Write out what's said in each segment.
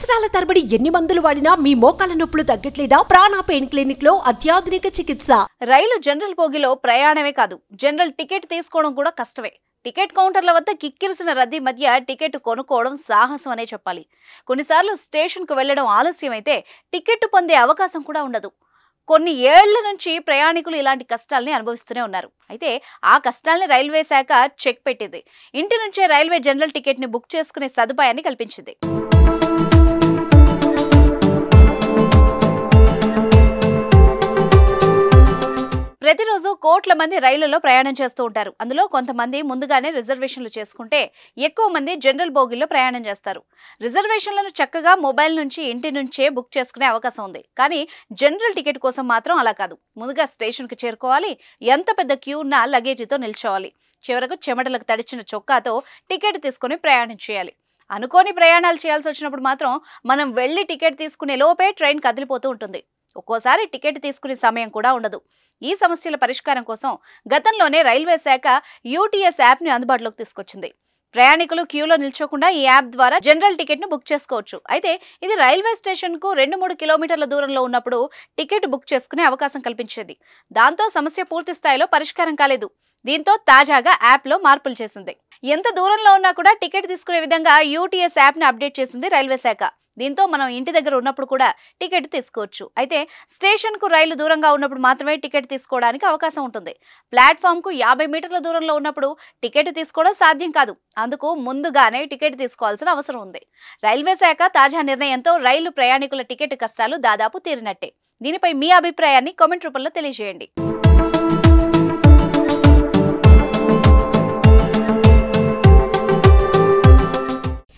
సంవత్సరాల తరబడి ఎన్ని మందులు వాడినా మీ మోకాల నొప్పులు తగ్గట్లేదా? ప్రాణ పెయిన్ క్లినిక్ లో అత్యాధునిక చికిత్స. రైలు జనరల్ బోగిలో ప్రయాణమే కాదు, జనరల్ టికెట్ తీసుకోవడం కూడా కష్టమే. టికెట్ కౌంటర్ల వద్ద కిక్కిరిసిన రద్దీ మధ్య టికెట్ కొనుక్కోవడం సాహసం అనే చెప్పాలి. కొన్నిసార్లు స్టేషన్కు వెళ్లడం ఆలస్యమైతే టికెట్ పొందే అవకాశం కూడా ఉండదు. కొన్ని ఏళ్ల నుంచి ప్రయాణికులు ఇలాంటి కష్టాల్ని అనుభవిస్తూనే ఉన్నారు. అయితే ఆ కష్టాల్ని రైల్వే శాఖ చెక్ పెట్టింది. ఇంటి నుంచే రైల్వే జనరల్ టికెట్ ని బుక్ చేసుకునే సదుపాయాన్ని కల్పించింది. ప్రతిరోజు కోట్ల మంది రైళ్లలో ప్రయాణం చేస్తూ ఉంటారు. అందులో కొంతమంది ముందుగానే రిజర్వేషన్లు చేసుకుంటే ఎక్కువ మంది జనరల్ బోగిల్లో ప్రయాణం చేస్తారు. రిజర్వేషన్లను చక్కగా మొబైల్ నుంచి ఇంటి నుంచే బుక్ చేసుకునే అవకాశం ఉంది. కానీ జనరల్ టికెట్ కోసం మాత్రం అలా కాదు. ముందుగా స్టేషన్కి చేరుకోవాలి, ఎంత పెద్ద క్యూ ఉన్నా లగేజీతో నిల్చోవాలి. చివరకు చెమటలకు తడిచిన చొక్కాతో టికెట్ తీసుకుని ప్రయాణం చేయాలి. అనుకోని ప్రయాణాలు చేయాల్సి వచ్చినప్పుడు మాత్రం మనం వెళ్లి టికెట్ తీసుకునే లోపే ట్రైన్ కదిలిపోతూ ఉంటుంది. ఒక్కోసారి టికెట్ తీసుకునే సమయం కూడా ఉండదు. ఈ సమస్యల పరిష్కారం కోసం గతంలోనే రైల్వే శాఖ యూటీఎస్ యాప్ని అందుబాటులోకి తీసుకొచ్చింది. ప్రయాణికులు క్యూలో నిల్చోకుండా ఈ యాప్ ద్వారా జనరల్ టికెట్ను బుక్ చేసుకోవచ్చు. అయితే ఇది రైల్వే స్టేషన్కు 2-3 కిలోమీటర్ల దూరంలో ఉన్నప్పుడు టికెట్ బుక్ చేసుకునే అవకాశం కల్పించేది. దాంతో సమస్య పూర్తి స్థాయిలో పరిష్కారం కాలేదు. దీంతో తాజాగా యాప్లో మార్పులు చేసింది. ఎంత దూరంలో ఉన్నా కూడా టికెట్ తీసుకునే విధంగా యూటీఎస్ యాప్ని అప్డేట్ చేసింది రైల్వే శాఖ. దీంతో మనం ఇంటి దగ్గర ఉన్నప్పుడు కూడా టికెట్ తీసుకోవచ్చు. అయితే స్టేషన్కు రైలు దూరంగా ఉన్నప్పుడు మాత్రమే టికెట్ తీసుకోవడానికి అవకాశం ఉంటుంది. ప్లాట్ఫామ్కు 50 మీటర్ల దూరంలో ఉన్నప్పుడు టికెట్ తీసుకోవడం సాధ్యం కాదు. అందుకు ముందుగానే టికెట్ తీసుకోవాల్సిన అవసరం ఉంది. రైల్వే శాఖ తాజా నిర్ణయంతో రైలు ప్రయాణికుల టికెట్ కష్టాలు దాదాపు తీరినట్టే. దీనిపై మీ అభిప్రాయాన్ని కామెంట్ రూపంలో తెలియజేయండి.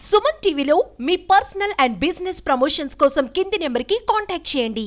సుమన్ టీవీలో మీ పర్సనల్ అండ్ బిజినెస్ ప్రమోషన్స్ కోసం కింది నెంబర్కి కాంటాక్ట్ చేయండి.